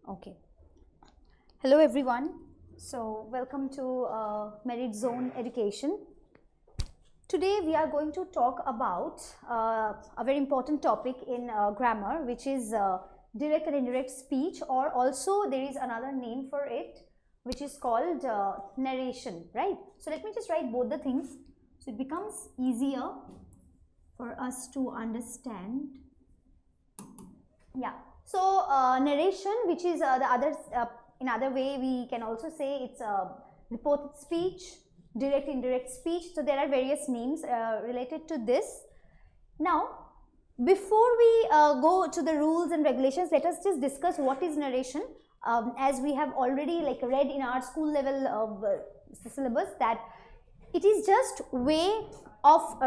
Okay. Hello everyone. So welcome to Merit Zone Education. Today we are going to talk about a very important topic in grammar, which is direct and indirect speech, or also there is another name for it, which is called narration, right? So let me just write both the things so it becomes easier for us to understand. Yeah. So narration, which is the other, in other way we can also say it's reported speech, direct, indirect speech. So there are various names related to this. Now, before we go to the rules and regulations, let us just discuss what is narration. As we have already read in our school level syllabus, that it is just way of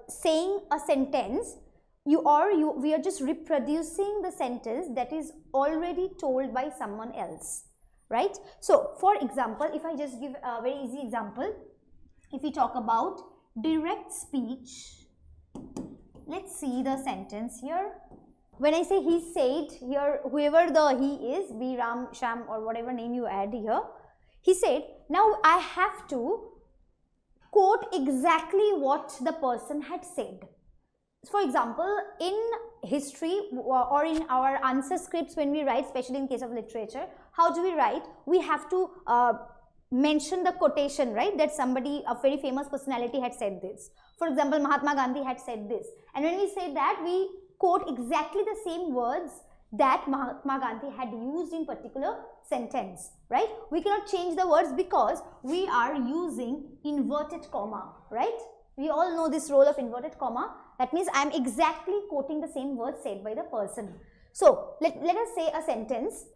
saying a sentence. We are just reproducing the sentence that is already told by someone else, right? So for example, if I just give a very easy example, if we talk about direct speech, let's see the sentence here. When I say he said, here whoever the he is, be Ram, Sham, or whatever name you add here, he said, now I have to quote exactly what the person had said. For example, in history or in our answer scripts, when we write, especially in case of literature, how do we write? We have to mention the quotation, right? That somebody, a very famous personality had said this. For example, Mahatma Gandhi had said this. And when we say that, we quote exactly the same words that Mahatma Gandhi had used in particular sentence, right? We cannot change the words because we are using inverted comma, right? We all know this role of inverted comma. That means I am exactly quoting the same words said by the person. So let us say a sentence.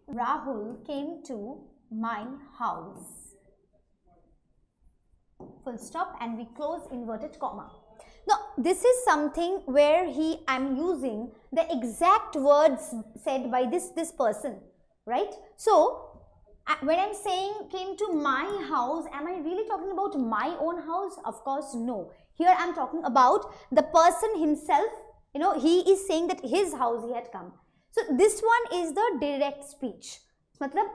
Rahul came to my house. Full stop, and we close inverted comma. Now, this is something where I'm using the exact words said by this person, right? So, when I'm saying came to my house, am I really talking about my own house? Of course, no. Here I'm talking about the person himself. He is saying that his house he had come. So, this one is the direct speech. मतलब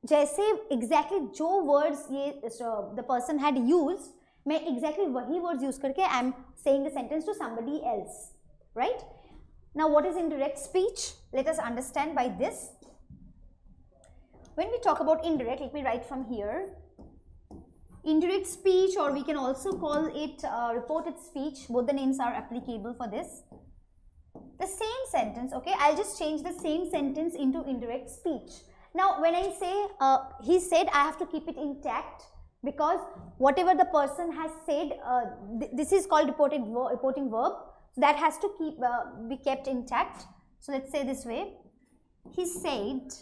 जैसे exactly जो words the person had used, मैं exactly वही words use करके I am saying the sentence to somebody else, right? Now, what is indirect speech? Let us understand by this. When we talk about indirect, let me write from here. Indirect speech, or we can also call it reported speech. Both the names are applicable for this. The same sentence, okay? I'll just change the same sentence into indirect speech. Now, when I say he said, I have to keep it intact, because whatever the person has said, this is called reporting verb, that has to be kept intact. So let's say this way, he said.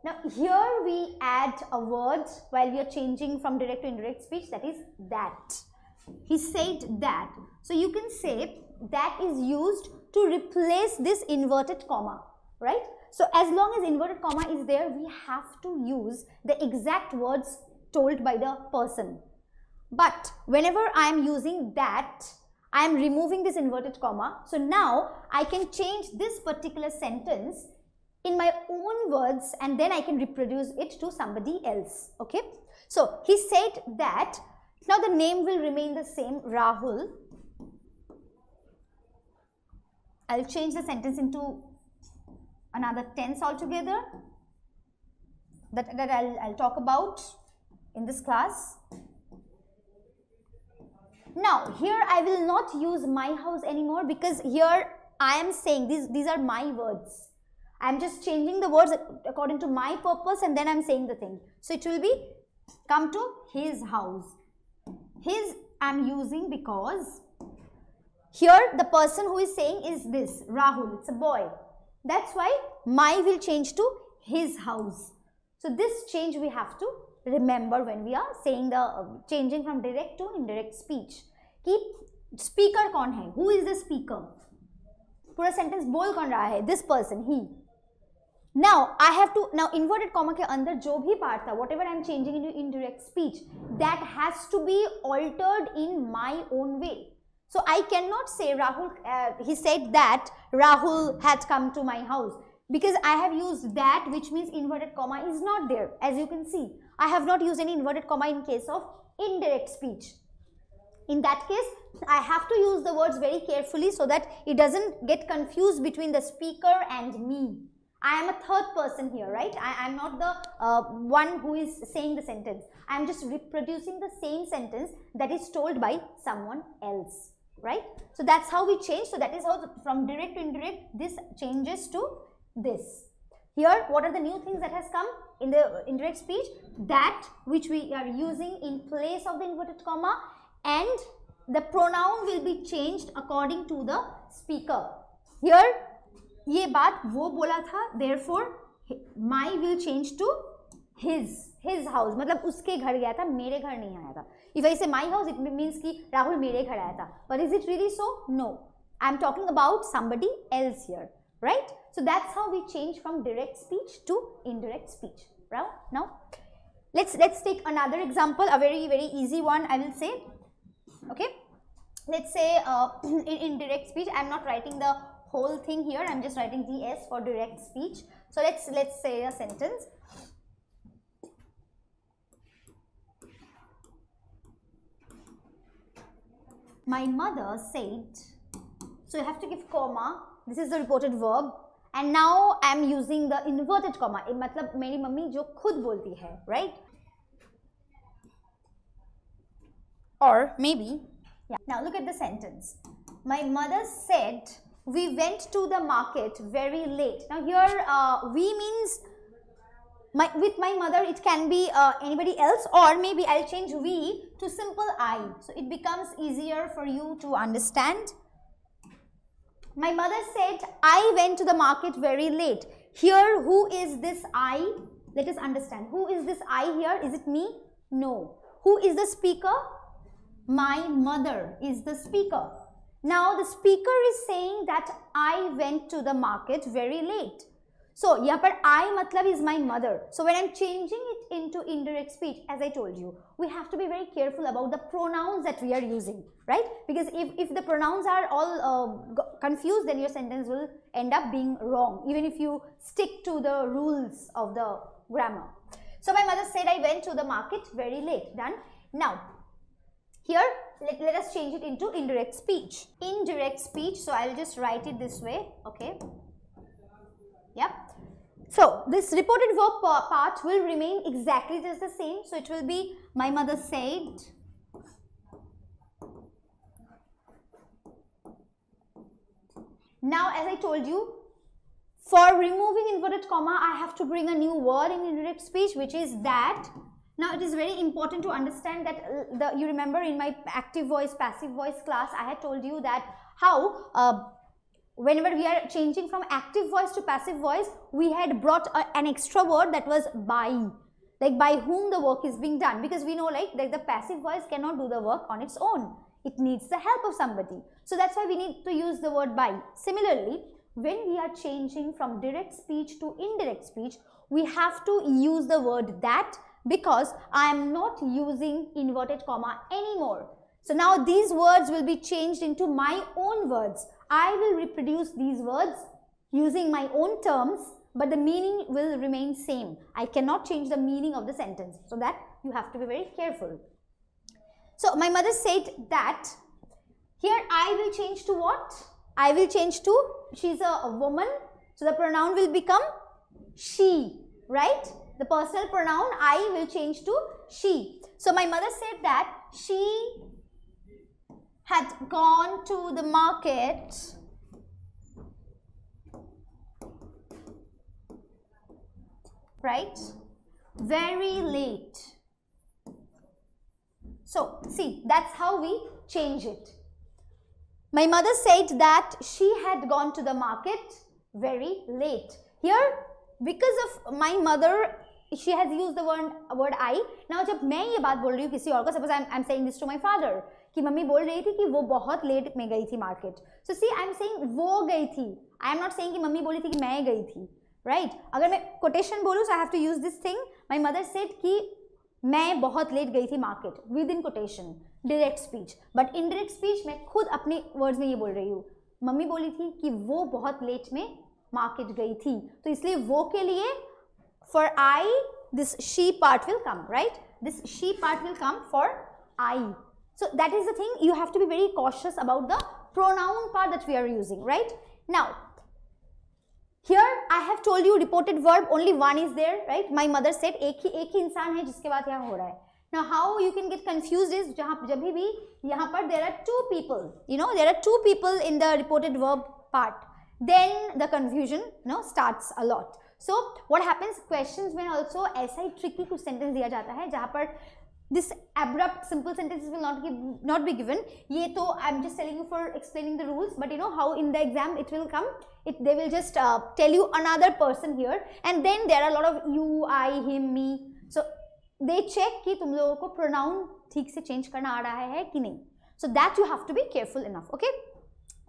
Now here we add a word while we are changing from direct to indirect speech, that is that. He said that. So you can say that is used to replace this inverted comma, right? So as long as inverted comma is there, we have to use the exact words told by the person. But whenever I am using that, I am removing this inverted comma. So now I can change this particular sentence in my own words, and then I can reproduce it to somebody else, okay? So he said that. Now the name will remain the same, Rahul. I'll change the sentence into another tense altogether that I'll talk about in this class. Now here I will not use my house anymore, because here I am saying these are my words. I am just changing the words according to my purpose, and then I am saying the thing. So it will be come to his house. His I am using because here the person who is saying is this, Rahul, it's a boy. That's why my will change to his house. So this change we have to remember when we are saying the changing from direct to indirect speech. Keep speaker कौन है? Who is the speaker? पूरा sentence बोल कौन रहा है? This person, he. Now I have to, now inverted comma के अंदर जो भी part था, whatever I am changing into indirect speech, that has to be altered in my own way. So I cannot say Rahul, he said that Rahul had come to my house, because I have used that, which means inverted comma is not there. As you can see, I have not used any inverted comma in case of indirect speech. In that case, I have to use the words very carefully so that it doesn't get confused between the speaker and me. I am a third person here, right? I am not the one who is saying the sentence. I am just reproducing the same sentence that is told by someone else, right? So that's how we change. So that is how from direct to indirect this changes to this. Here, what are the new things that has come in the indirect speech? That which we are using in place of the inverted comma, and the pronoun will be changed according to the speaker. Here, ये बात वो बोला था, therefore my will change to his house. मतलब उसके घर गया था, मेरे घर नहीं आया था. If I say my house, it means कि राहुल मेरे घर आया था. But is it really so? No. I am talking about somebody else here, right? So that's how we change from direct speech to indirect speech. Right? Now, let's take another example, a very easy one, I will say. Okay, let's say in direct speech, I am not writing the whole thing here, I am just writing DS for direct speech. So let's say a sentence. My mother said, so you have to give comma, this is the reported verb, and now I am using the inverted comma. मतलब मेरी mummy जो खुद बोलती है, right? Or maybe, yeah. Now look at the sentence. My mother said, we went to the market very late. Now here, we means, with my mother, it can be anybody else, or maybe I'll change we to simple I. So it becomes easier for you to understand. My mother said, I went to the market very late. Here, who is this I? Let us understand. Who is this I here? Is it me? No. Who is the speaker? My mother is the speaker. Now, the speaker is saying that I went to the market very late. So, यहाँ पर I matlab is my mother. So, when I'm changing it into indirect speech, as I told you, we have to be very careful about the pronouns that we are using, right? Because if the pronouns are all confused, then your sentence will end up being wrong, even if you stick to the rules of the grammar. So, my mother said I went to the market very late. Done. Now, here, let us change it into indirect speech. Indirect speech, so I'll just write it this way, okay? Yep. So, this reported verb part will remain exactly just the same. So, it will be my mother said. Now, as I told you, for removing inverted comma, I have to bring a new word in indirect speech, which is that. Now, it is very important to understand that you remember in my active voice, passive voice class, I had told you that how whenever we are changing from active voice to passive voice, we had brought an extra word that was by, like by whom the work is being done, because we know like the passive voice cannot do the work on its own. It needs the help of somebody. So that's why we need to use the word by. Similarly, when we are changing from direct speech to indirect speech, we have to use the word that, because I am not using inverted comma anymore. So now these words will be changed into my own words. I will reproduce these words using my own terms, but the meaning will remain same. I cannot change the meaning of the sentence. So that you have to be very careful. So my mother said that. Here I will change to what? I will change to, she's a woman. So the pronoun will become she, right? The personal pronoun I will change to she. So my mother said that she had gone to the market right very late. So see, that's how we change it. My mother said that she had gone to the market very late. Here, because of my mother, she has used the word I. Now, जब मैं ये बात बोल रही हूँ किसी और को, suppose I'm saying this to my father, कि मम्मी बोल रही थी कि वो बहुत लेट में गई थी market. So see, I'm saying वो गई थी. I am not saying कि मम्मी बोली थी कि मैं गई थी. राइट अगर मैं कोटेशन बोलूँ so I have to use this thing, my mother said कि मैं बहुत लेट गई थी market, with in quotation, direct speech. But indirect speech मैं खुद अपने वर्ड्स में ये बोल रही हूँ, मम्मी बोली थी कि वो बहुत लेट में मार्केट गई थी, तो इसलिए वो के लिए for I this she part will come, right, this she part will come for I. So that is the thing, you have to be very cautious about the pronoun part that we are using, right? Now here I have told you reported verb only one is there, right? My mother said एक ही इंसान है जिसके बाद यहाँ हो रहा है. Now how you can get confused is जब भी यहाँ पर there are two people, you know, there are two people in the reported verb part, then the confusion, you know, starts a lot. So what happens, questions में also ऐसा ही tricky कुछ sentence दिया जाता है जहाँ पर this abrupt simple sentences will not be given. ये तो I'm just telling you for explaining the rules, but you know how in the exam it will come, they will just tell you another person here, and then there are a lot of you, I, him, me, so they check कि तुम लोगों को pronoun ठीक से change करना आ रहा है कि नहीं. So that you have to be careful enough, okay?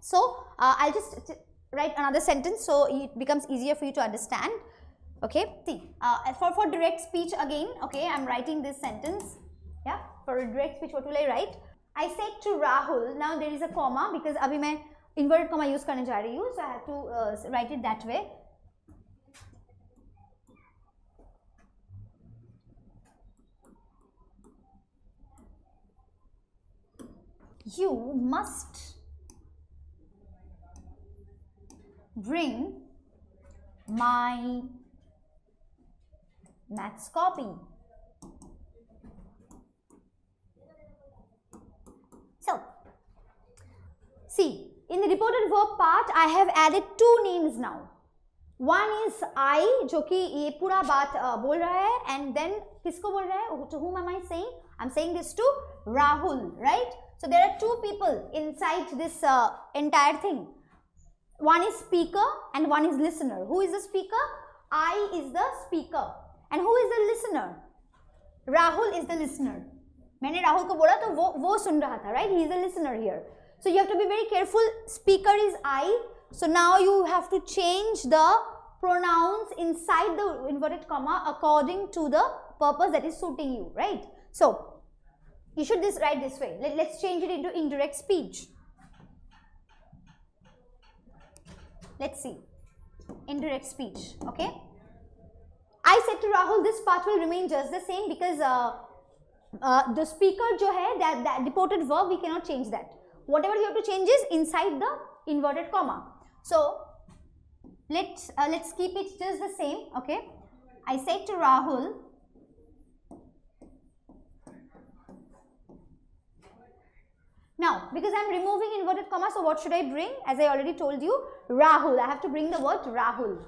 So I'll just write another sentence so it becomes easier for you to understand, okay? See, for direct speech again, okay, I'm writing this sentence. Yeah, for a direct speech what will I write? I said to Rahul, now there is a comma because अभी मैं inverted comma use करने जा रही हूँ, so I have to write it that way. You must bring my maths copy. So, see, in the reported verb part, I have added two names now. One is I, जो कि ये पूरा बात बोल रहा है, and then किसको बोल रहा है? To whom am I saying? I'm saying this to Rahul, right? So there are two people inside this entire thing. One is speaker and one is listener. Who is the speaker? I is the speaker. And who is the listener? Rahul is the listener. मैंने राहुल को बोला तो वो सुन रहा था, right? He is a listener here. So you have to be very careful. Speaker is I. So now you have to change the pronouns inside the inverted comma according to the purpose that is suiting you, right? So you should write this way. Let's change it into indirect speech. Let's see. Indirect speech, okay? I said to Rahul, this part will remain just the same because the speaker जो है, that reported verb, we cannot change that. Whatever you have to change is inside the inverted comma. So let's keep it just the same, okay? I said to Rahul, now because I'm removing inverted comma, so what should I bring? As I already told you, Rahul. I have to bring the word Rahul.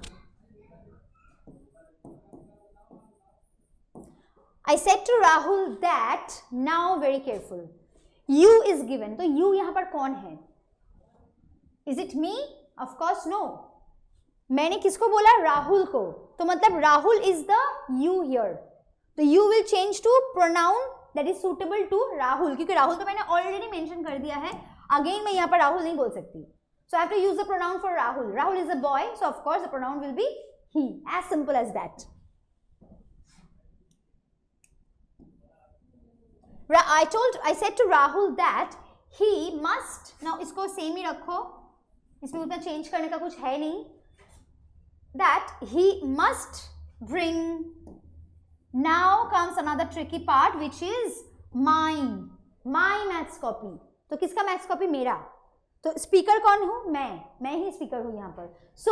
I said to Rahul that, now very careful, you is given. तो you यहाँ पर कौन है? Is it me? Of course no. मैंने किसको बोला? राहुल को. तो मतलब Rahul is the you here. तो you will change to pronoun that is suitable to Rahul, क्योंकि राहुल तो मैंने already mention कर दिया है. Again मैं यहाँ पर राहुल नहीं बोल सकती. So I have to use the pronoun for Rahul. Rahul is a boy, so of course the pronoun will be he. As simple as that. I said to Rahul that he must, now इसको same ही रखो, इसमें उतना change करने का कुछ है नहीं, that he must bring, now comes another tricky part which is my maths copy. तो किसका maths copy? मेरा. तो speaker कौन हूँ? मैं ही speaker हूँ यहाँ पर. So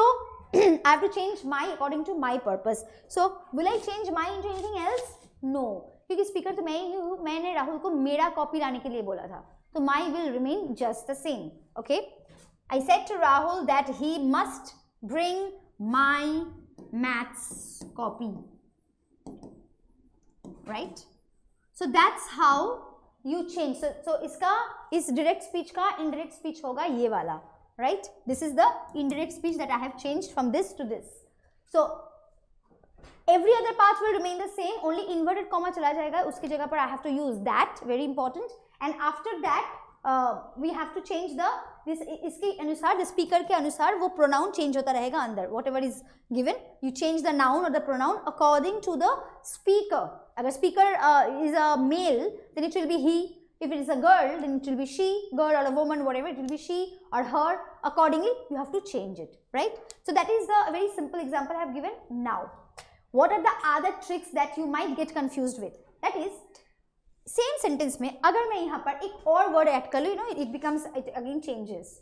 I have to change my according to my purpose. So will I change my into anything else? No. क्योंकि स्पीकर तो मैं ही हूँ, मैंने राहुल को मेरा कॉपी लाने के लिए बोला था, तो my will remain just the same, okay? I said to Rahul that he must bring my maths copy, right? So that's how you change. So इसका इस direct speech का indirect speech होगा ये वाला, right? This is the indirect speech that I have changed from this to this. So every other part will remain the same, only inverted comma चला जाएगा, उसकी जगह पर I have to use that, very important, and after that we have to change the इसके अनुसार, the speaker के अनुसार वो प्रोनाउन चेंज होता रहेगा अंदर. Whatever is given, you change the noun और the pronoun according to the speaker. अगर speaker is a male then it will be he. If it is a girl, then it will be she, girl or a woman, whatever, it will be she or her. Accordingly, you have to change it, right? So that is the very simple example I have given. Now, what are the other tricks that you might get confused with? That is, same sentence में अगर मैं यहाँ पर एक और word add कर लूँ, it becomes, it again changes.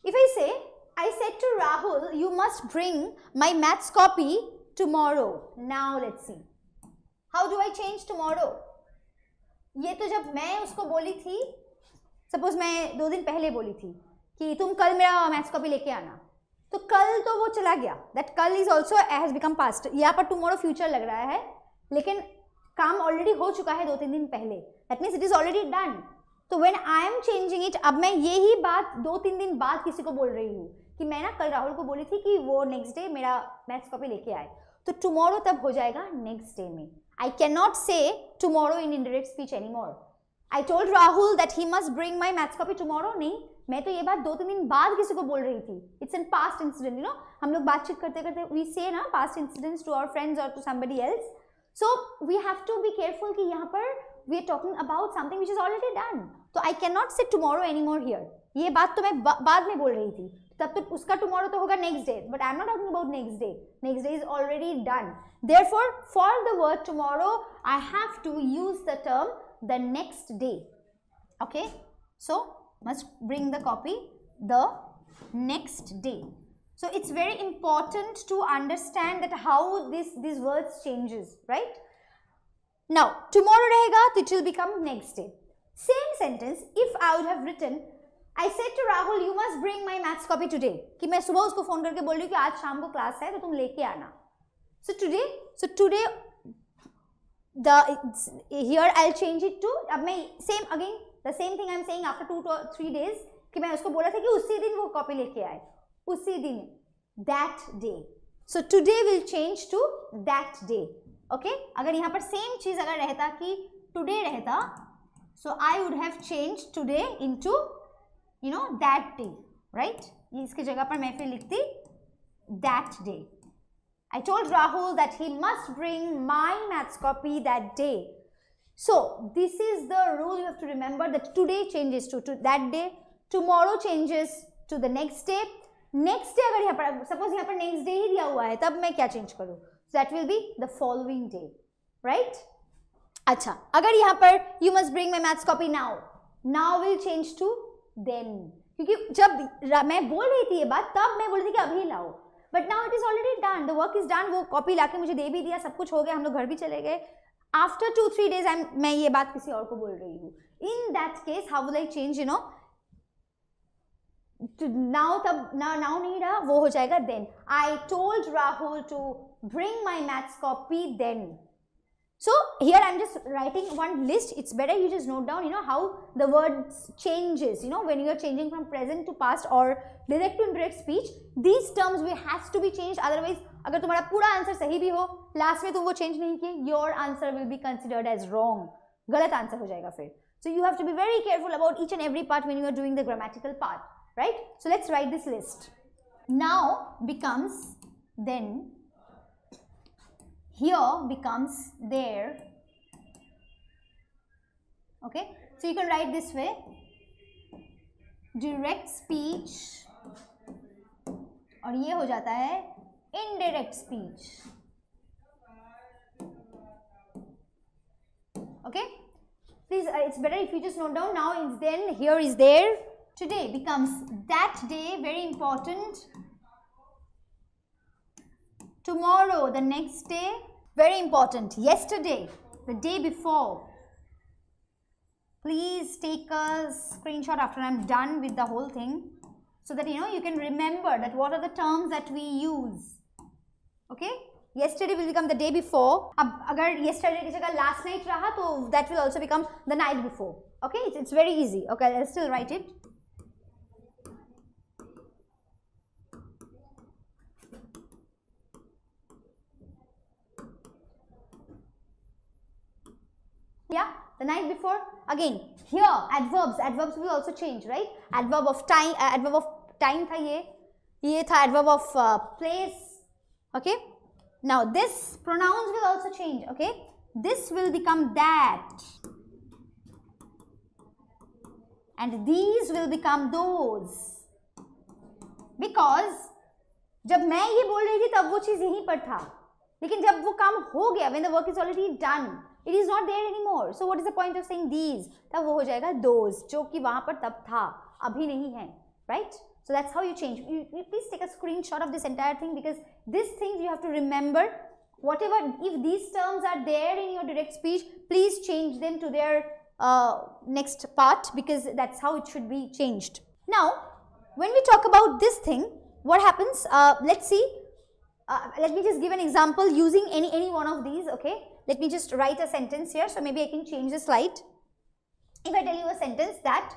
If I say, I said to Rahul, you must bring my maths copy tomorrow. Now let's see. How do I change tomorrow? ये तो जब मैं उसको बोली थी, सपोज मैं 2 दिन पहले बोली थी कि तुम कल मेरा मैथ्स कॉपी लेके आना, तो कल तो वो चला गया. दैट कल is also has become past. यहाँ पर टुमारो फ्यूचर लग रहा है, लेकिन काम ऑलरेडी हो चुका है 2-3 दिन पहले. That means it is already done. तो when I am changing it, अब मैं यही बात 2-3 दिन बाद किसी को बोल रही हूँ कि मैं ना कल राहुल को बोली थी कि वो नेक्स्ट डे मेरा मैथ्स कॉपी लेके आए, तो टुमारो तब हो जाएगा नेक्स्ट डे में. I cannot say tomorrow in indirect speech anymore. I told Rahul that he must bring my maths copy tomorrow. नहीं, मैं तो ये बात 2-3 दिन बाद किसी को बोल रही थी. It's in past incident, you know. हम लोग बातचीत करते करते we say ना past incidents to our friends or to somebody else. So we have to be careful कि यहाँ पर we are talking about something which is already done. So I cannot say tomorrow anymore here. ये बात तो मैं बाद में बोल रही थी. तब तो उसका tomorrow तो होगा next day. But I am not talking about next day. Next day is already done. Therefore, for the word tomorrow, I have to use the term the next day. Okay? So, must bring the copy the next day. So, it's very important to understand that how these words changes, right? Now, tomorrow rahega, so it will become next day. Same sentence, if I would have written, I said to Rahul, you must bring my maths copy today. कि मैं सुबह उसको phone करके बोल रही हूँ कि आज शाम को क्लास है तो तुम लेके आना. So today here I'll change it to, अब मैं same again the same thing I'm saying after 2 to 3 days कि मैं उसको बोला था कि उसी दिन वो कॉपी लेके आए, उसी दिन, that day. So today will change to that day. Okay? अगर यहाँ पर same चीज अगर रहता कि today रहता, so I would have changed today into you know that day, right? इसकी जगह पर मैं फिर लिखती that day. I told Rahul that he must bring my maths copy that day. So this is the rule you have to remember, that today changes to that day, tomorrow changes to the next day. Next day अगर यहाँ पर suppose यहाँ पर next day ही दिया हुआ है, तब मैं क्या change करूँ? So that will be the following day, right? अच्छा, अगर यहाँ पर you must bring my maths copy now, now will change to then. क्योंकि जब मैं बोल रही थी ये बात, तब मैं बोल रही थी कि अभी लाओ. But now it is already done. The work is done. वो कॉपी लाके मुझे दे भी दिया, सब कुछ हो गया, हम लोग घर भी चले गए. After 2-3 days मैं ये बात किसी और को बोल रही हूँ. In that case, how will I change? You know, now तब now नहीं रहा, वो हो जाएगा then. I told Rahul to bring my maths copy then. So here I'm just writing one list. It's better you just note down, you know, how the words changes, you know, when you are changing from present to past or direct to indirect speech. These terms will has to be changed. Otherwise, अगर तुम्हारा पूरा answer सही भी हो, last में तुम वो change नहीं किए, your answer will be considered as wrong. गलत आंसर हो जाएगा फिर. So you have to be very careful about each and every part when you are doing the grammatical part, right? So let's write this list. Now becomes then. Here becomes there. Okay, so you can write this way: direct speech, और ये हो जाता है indirect speech. Okay, please, it's better if you just note down. Now it's then, here is there. Today becomes that day, very important. Tomorrow, the next day, very important. Yesterday, the day before. Please take a screenshot after I'm done with the whole thing, so that you know you can remember that what are the terms that we use. Okay? Yesterday will become the day before. अब अगर yesterday की जगह last night रहा, तो that will also become the night before. Okay? It's very easy. Okay, I'll still write it. Yeah, The night before. Again, here adverbs will also change, right? Adverb of time tha ye tha adverb of place. Okay. Now this pronouns will also change. Okay. This will become that, and these will become those, because जब मैं ये बोल रही थी तब वो चीज यहीं पर था, लेकिन जब वो काम हो गया, when the work is already done, it is not there anymore. So what is the point of saying these? तब वो हो जाएगा those, जो कि वहां पर तब था, अभी नहीं है, right? So that's how you change. You please take a screenshot of this entire thing, because these things you have to remember. Whatever, if these terms are there in your direct speech, please change them to their next part, because that's how it should be changed. Now, when we talk about this thing, what happens? Let's see. Let me just give an example using any one of these. Okay. Let me just write a sentence here. So maybe I can change the slide. If I tell you a sentence that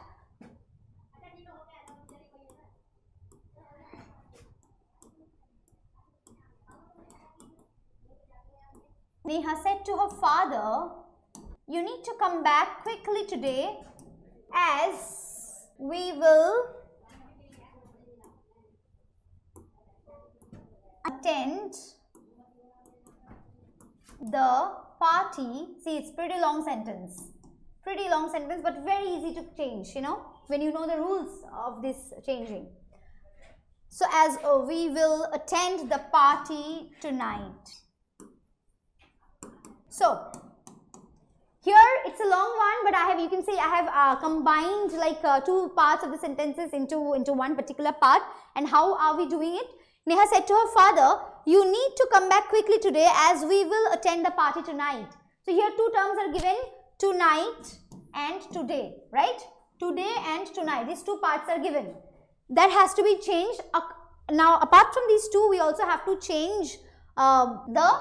Neha said to her father, "You need to come back quickly today, as we will attend the party." See, it's pretty long sentence, but very easy to change, you know, when you know the rules of this changing. So, as we will attend the party tonight. So, here it's a long one, but you can say I have combined like two parts of the sentences into one particular part. And how are we doing it? Neha said to her father, "You need to come back quickly today, as we will attend the party tonight." So here two terms are given, tonight and today, right? Today and tonight, these two parts are given. That has to be changed. Now, apart from these two, we also have to change the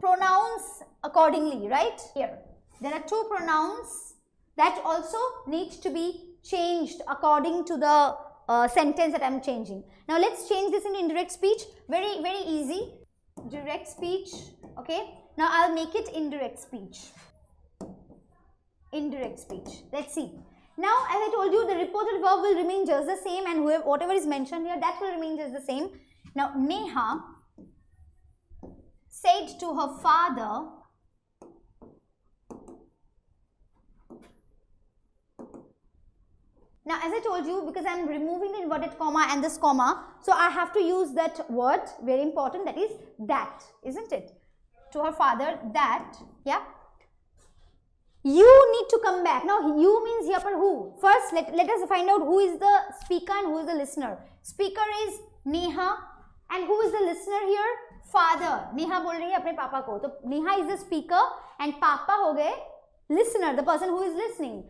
pronouns accordingly, right? Here, there are two pronouns that also need to be changed according to the sentence that I am changing. Now, let's change this in indirect speech. Very, very easy. Direct speech, okay. Now, I'll make it indirect speech. Indirect speech. Let's see. Now, as I told you, the reported verb will remain just the same, and whatever is mentioned here, that will remain just the same. Now, Neha said to her father, now as I told you, because I am removing the inverted comma and this comma, so I have to use that word, very important, that is that, isn't it? To her father, that, yeah. You need to come back. Now, you means here for who? First, let us find out who is the speaker and who is the listener. Speaker is Neha, and who is the listener here? Father. Neha बोल रही है अपने पापा को, तो Neha is the speaker and पापा हो गए listener, the person who is listening.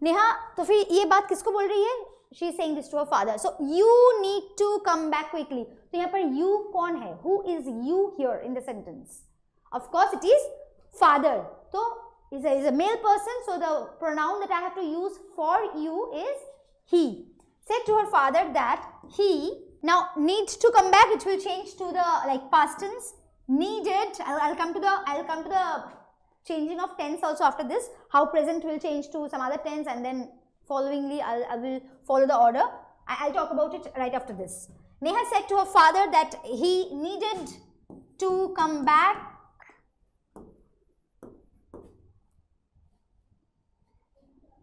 Neha, तो फिर ये बात किसको बोल रही है? She is saying this to her father. So you need to come back quickly. तो यहाँ पर you कौन है? Who is you here in the sentence? Of course, it is father. So is a male person. So the pronoun that I have to use for you is he. Said to her father that he. Now, needs to come back, which will change to the like past tense. Needed. I'll come to the changing of tense also after this. How present will change to some other tense, and then followingly I will follow the order. I'll talk about it right after this. Neha said to her father that he needed to come back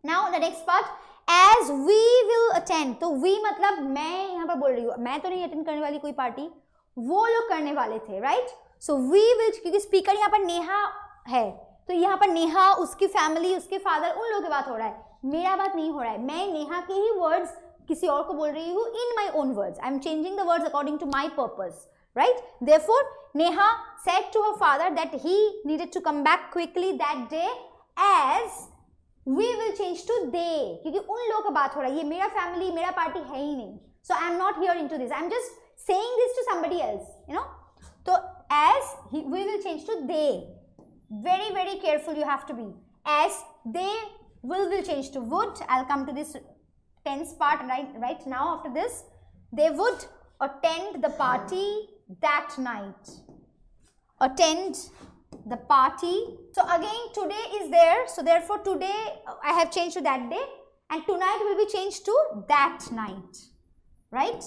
now the next part. As we will attend, तो we मतलब मैं यहाँ पर बोल रही हूँ, मैं तो नहीं अटेंड करने वाली कोई पार्टी, वो लोग करने वाले थे, right? So we will, क्योंकि स्पीकर यहाँ पर नेहा है, तो यहाँ पर नेहा, उसकी फैमिली, उसके फादर, उन लोगों की बात हो रहा है, मेरा बात नहीं हो रहा है, मैं नेहा के ही वर्ड्स किसी और को बोल रही हूँ in my own words. I am changing the words according to my purpose, right? Therefore, Neha said to her father that he needed to come back quickly that day, as we will change to they, क्योंकि उन लोगों का बात हो रहा है, ये मेरा फैमिली, मेरा पार्टी है ही नहीं. So I am not here into this. I am just saying this to somebody else, you know. So as we will change to they. Very, very careful you have to be. As they will change to would. I'll come to this tense part right now after this. They would attend the party that night. Attend the party. So again today is there, so therefore today I have changed to that day, and tonight will be changed to that night, right?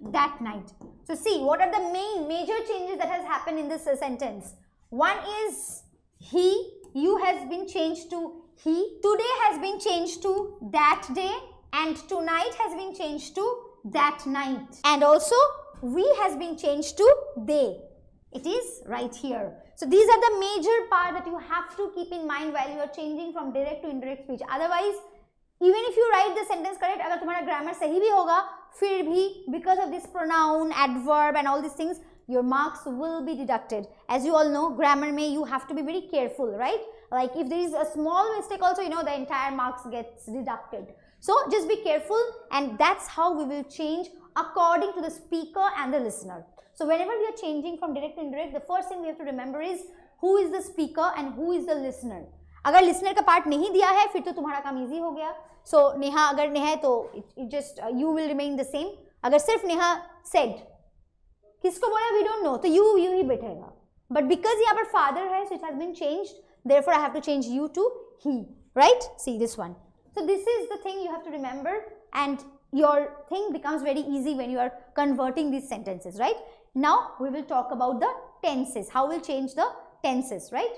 That night. So see, what are the major changes that has happened in this sentence? One is he, you has been changed to he, today has been changed to that day, and tonight has been changed to that night, and also we has been changed to they. It is right here. So these are the major part that you have to keep in mind while you are changing from direct to indirect speech. Otherwise, even if you write the sentence correct, अगर तुम्हारा grammar सही भी होगा, फिर भी because of this pronoun, adverb and all these things, your marks will be deducted. As you all know, grammar में you have to be very careful, right? Like if there is a small mistake also, you know, the entire marks gets deducted. So just be careful, and that's how we will change according to the speaker and the listener. So whenever we are changing from direct to indirect, the first thing we have to remember is who is the speaker and who is the listener. अगर listener का part नहीं दिया है, फिर तो तुम्हारा काम easy हो गया. So नेहा अगर नहीं है तो it just you will remain the same. अगर सिर्फ नेहा said, किसको बोला we don't know, तो you ही बैठेगा. But because यहाँ पर father है, so it has been changed. Therefore I have to change you to he, right? See this one. So this is the thing you have to remember, and your thing becomes very easy when you are converting these sentences, right? Now we will talk about the tenses, how we'll change the tenses, right?